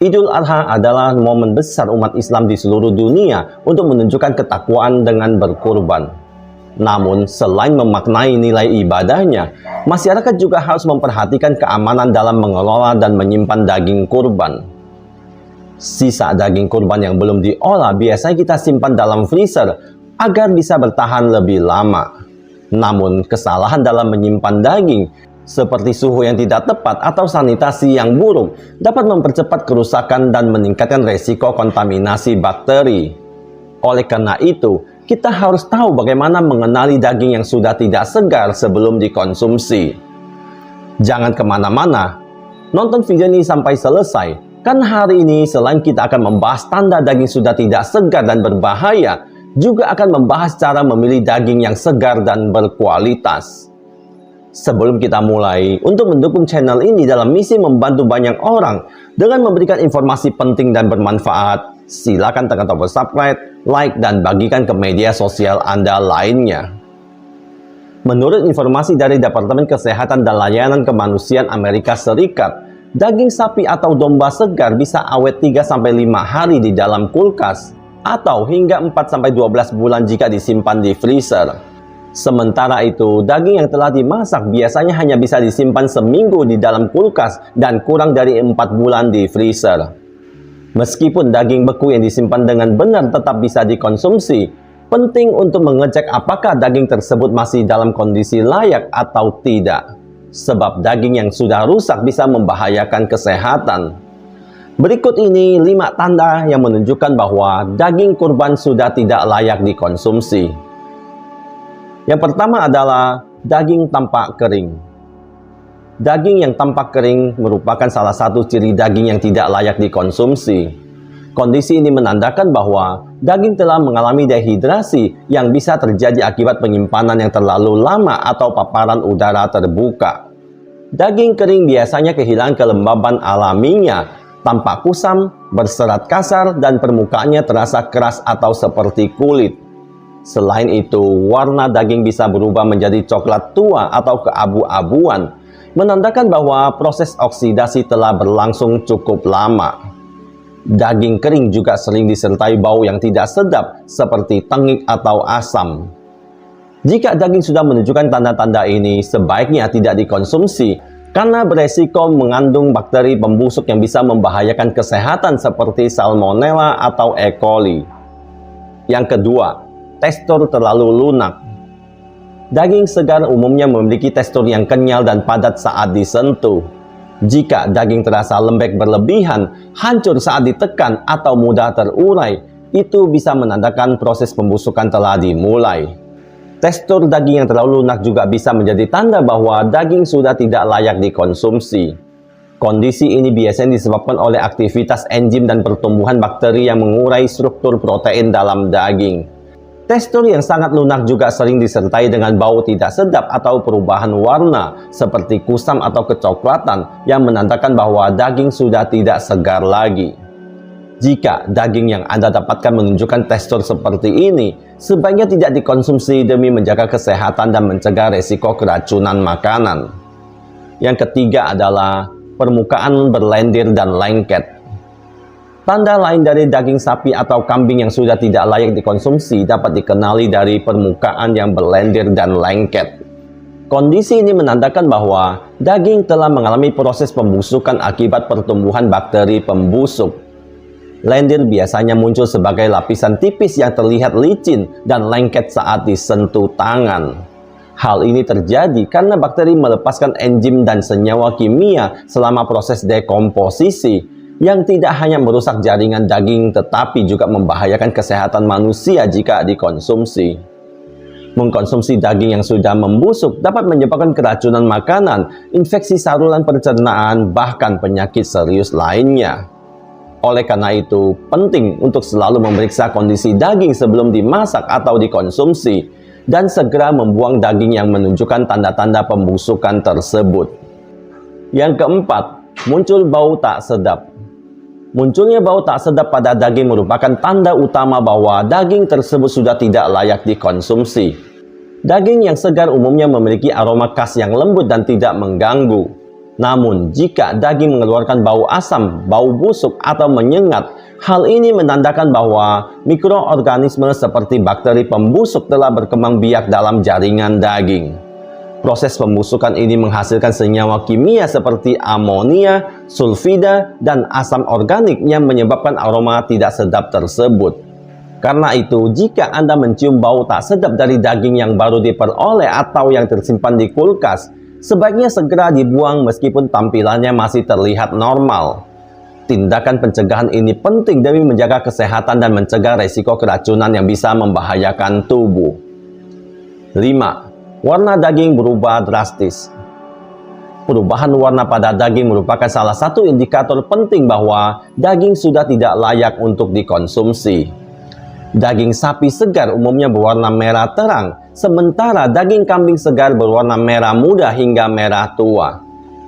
Idul Adha adalah momen besar umat Islam di seluruh dunia untuk menunjukkan ketakwaan dengan berkurban. Namun, selain memaknai nilai ibadahnya, masyarakat juga harus memperhatikan keamanan dalam mengelola dan menyimpan daging kurban. Sisa daging kurban yang belum diolah biasanya kita simpan dalam freezer agar bisa bertahan lebih lama. Namun, kesalahan dalam menyimpan daging seperti suhu yang tidak tepat atau sanitasi yang buruk dapat mempercepat kerusakan dan meningkatkan resiko kontaminasi bakteri. Oleh karena itu, kita harus tahu bagaimana mengenali daging yang sudah tidak segar sebelum dikonsumsi. Jangan kemana-mana, nonton video ini sampai selesai, karena hari ini selain kita akan membahas tanda daging sudah tidak segar dan berbahaya, juga akan membahas cara memilih daging yang segar dan berkualitas. Sebelum kita mulai, untuk mendukung channel ini dalam misi membantu banyak orang dengan memberikan informasi penting dan bermanfaat, silakan tekan tombol subscribe, like, dan bagikan ke media sosial Anda lainnya. Menurut informasi dari Departemen Kesehatan dan Layanan Kemanusiaan Amerika Serikat, daging sapi atau domba segar bisa awet 3-5 hari di dalam kulkas, atau hingga 4-12 bulan jika disimpan di freezer. Sementara itu, daging yang telah dimasak biasanya hanya bisa disimpan seminggu di dalam kulkas dan kurang dari 4 bulan di freezer. Meskipun daging beku yang disimpan dengan benar tetap bisa dikonsumsi, penting untuk mengecek apakah daging tersebut masih dalam kondisi layak atau tidak. Sebab daging yang sudah rusak bisa membahayakan kesehatan. Berikut ini 5 tanda yang menunjukkan bahwa daging kurban sudah tidak layak dikonsumsi. Yang pertama adalah daging tampak kering. Daging yang tampak kering merupakan salah satu ciri daging yang tidak layak dikonsumsi. Kondisi ini menandakan bahwa daging telah mengalami dehidrasi yang bisa terjadi akibat penyimpanan yang terlalu lama atau paparan udara terbuka. Daging kering biasanya kehilangan kelembaban alaminya, tampak kusam, berserat kasar, dan permukaannya terasa keras atau seperti kulit. Selain itu, warna daging bisa berubah menjadi coklat tua atau keabu-abuan, menandakan bahwa proses oksidasi telah berlangsung cukup lama. Daging kering juga sering disertai bau yang tidak sedap, seperti tengik atau asam. Jika daging sudah menunjukkan tanda-tanda ini, sebaiknya tidak dikonsumsi, karena beresiko mengandung bakteri pembusuk yang bisa membahayakan kesehatan seperti Salmonella atau E. coli. Yang kedua, tekstur terlalu lunak. Daging segar umumnya memiliki tekstur yang kenyal dan padat saat disentuh. Jika daging terasa lembek berlebihan, hancur saat ditekan, atau mudah terurai, itu bisa menandakan proses pembusukan telah dimulai. Tekstur daging yang terlalu lunak juga bisa menjadi tanda bahwa daging sudah tidak layak dikonsumsi. Kondisi ini biasanya disebabkan oleh aktivitas enzim dan pertumbuhan bakteri yang mengurai struktur protein dalam daging. Tekstur yang sangat lunak juga sering disertai dengan bau tidak sedap atau perubahan warna seperti kusam atau kecoklatan yang menandakan bahwa daging sudah tidak segar lagi. Jika daging yang Anda dapatkan menunjukkan tekstur seperti ini, sebaiknya tidak dikonsumsi demi menjaga kesehatan dan mencegah resiko keracunan makanan. Yang ketiga adalah permukaan berlendir dan lengket. Tanda lain dari daging sapi atau kambing yang sudah tidak layak dikonsumsi dapat dikenali dari permukaan yang berlendir dan lengket. Kondisi ini menandakan bahwa daging telah mengalami proses pembusukan akibat pertumbuhan bakteri pembusuk. Lendir biasanya muncul sebagai lapisan tipis yang terlihat licin dan lengket saat disentuh tangan. Hal ini terjadi karena bakteri melepaskan enzim dan senyawa kimia selama proses dekomposisi, yang tidak hanya merusak jaringan daging tetapi juga membahayakan kesehatan manusia jika dikonsumsi. Mengkonsumsi daging yang sudah membusuk dapat menyebabkan keracunan makanan, infeksi saluran pencernaan, bahkan penyakit serius lainnya. Oleh karena itu, penting untuk selalu memeriksa kondisi daging sebelum dimasak atau dikonsumsi, dan segera membuang daging yang menunjukkan tanda-tanda pembusukan tersebut. Yang keempat, muncul bau tak sedap. Munculnya bau tak sedap pada daging merupakan tanda utama bahwa daging tersebut sudah tidak layak dikonsumsi. Daging yang segar umumnya memiliki aroma khas yang lembut dan tidak mengganggu. Namun, jika daging mengeluarkan bau asam, bau busuk, atau menyengat, hal ini menandakan bahwa mikroorganisme seperti bakteri pembusuk telah berkembang biak dalam jaringan daging. Proses pembusukan ini menghasilkan senyawa kimia seperti amonia, sulfida, dan asam organik yang menyebabkan aroma tidak sedap tersebut. Karena itu, jika Anda mencium bau tak sedap dari daging yang baru diperoleh atau yang tersimpan di kulkas, sebaiknya segera dibuang meskipun tampilannya masih terlihat normal. Tindakan pencegahan ini penting demi menjaga kesehatan dan mencegah resiko keracunan yang bisa membahayakan tubuh. 5. Warna daging berubah drastis. Perubahan warna pada daging merupakan salah satu indikator penting bahwa daging sudah tidak layak untuk dikonsumsi. Daging sapi segar umumnya berwarna merah terang, sementara daging kambing segar berwarna merah muda hingga merah tua.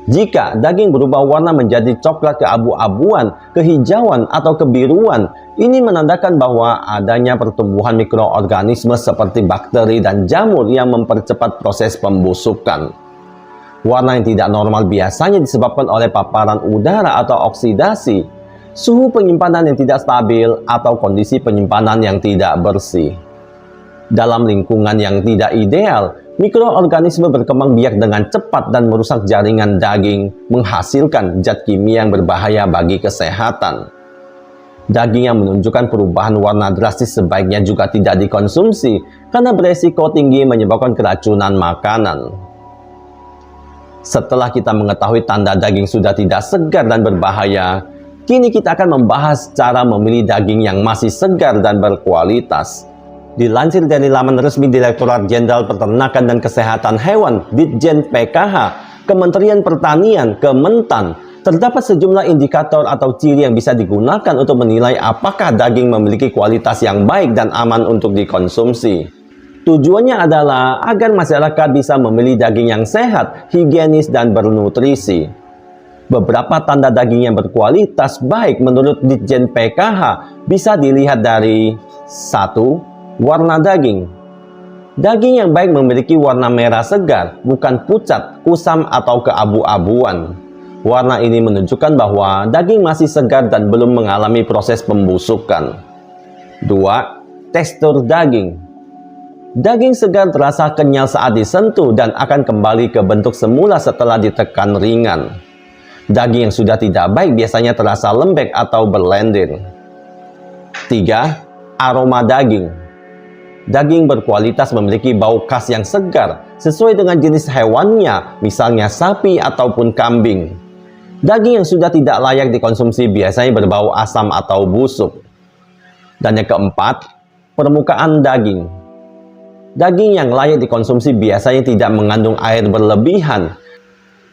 Jika daging berubah warna menjadi coklat keabu-abuan, kehijauan, atau kebiruan, ini menandakan bahwa adanya pertumbuhan mikroorganisme seperti bakteri dan jamur yang mempercepat proses pembusukan. Warna yang tidak normal biasanya disebabkan oleh paparan udara atau oksidasi, suhu penyimpanan yang tidak stabil, atau kondisi penyimpanan yang tidak bersih. Dalam lingkungan yang tidak ideal, mikroorganisme berkembang biak dengan cepat dan merusak jaringan daging, menghasilkan zat kimia yang berbahaya bagi kesehatan. Daging yang menunjukkan perubahan warna drastis sebaiknya juga tidak dikonsumsi karena beresiko tinggi menyebabkan keracunan makanan. Setelah kita mengetahui tanda daging sudah tidak segar dan berbahaya, kini kita akan membahas cara memilih daging yang masih segar dan berkualitas. Dilansir dari laman resmi Direktorat Jenderal Peternakan dan Kesehatan Hewan Ditjen PKH, Kementerian Pertanian, Kementan, terdapat sejumlah indikator atau ciri yang bisa digunakan untuk menilai apakah daging memiliki kualitas yang baik dan aman untuk dikonsumsi. Tujuannya adalah agar masyarakat bisa memilih daging yang sehat, higienis, dan bernutrisi. Beberapa tanda daging yang berkualitas baik menurut Ditjen PKH bisa dilihat dari 1. Warna daging. Daging yang baik memiliki warna merah segar, bukan pucat, kusam, atau keabu-abuan. Warna ini menunjukkan bahwa daging masih segar dan belum mengalami proses pembusukan. 2. Tekstur daging. Daging segar terasa kenyal saat disentuh dan akan kembali ke bentuk semula setelah ditekan ringan. Daging yang sudah tidak baik biasanya terasa lembek atau berlendir. 3. Aroma daging. Daging berkualitas memiliki bau khas yang segar sesuai dengan jenis hewannya, misalnya sapi ataupun kambing. Daging yang sudah tidak layak dikonsumsi biasanya berbau asam atau busuk. Dan yang keempat, permukaan daging. Daging yang layak dikonsumsi biasanya tidak mengandung air berlebihan.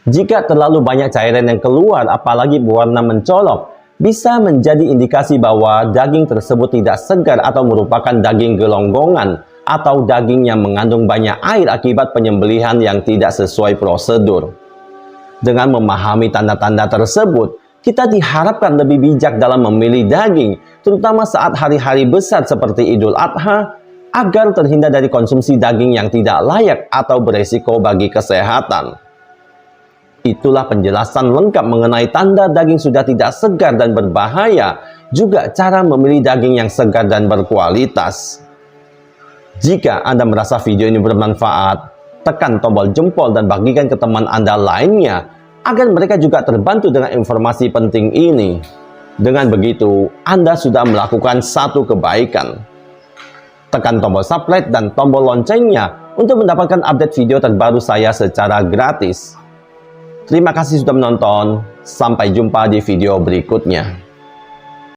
Jika terlalu banyak cairan yang keluar, apalagi berwarna mencolok, bisa menjadi indikasi bahwa daging tersebut tidak segar atau merupakan daging gelonggongan atau daging yang mengandung banyak air akibat penyembelihan yang tidak sesuai prosedur. Dengan memahami tanda-tanda tersebut, kita diharapkan lebih bijak dalam memilih daging, terutama saat hari-hari besar seperti Idul Adha, agar terhindar dari konsumsi daging yang tidak layak atau beresiko bagi kesehatan. Itulah penjelasan lengkap mengenai tanda daging sudah tidak segar dan berbahaya, juga cara memilih daging yang segar dan berkualitas. Jika Anda merasa video ini bermanfaat, tekan tombol jempol dan bagikan ke teman Anda lainnya, agar mereka juga terbantu dengan informasi penting ini. Dengan begitu, Anda sudah melakukan satu kebaikan. Tekan tombol subscribe dan tombol loncengnya untuk mendapatkan update video terbaru saya secara gratis. Terima kasih sudah menonton. Sampai jumpa di video berikutnya.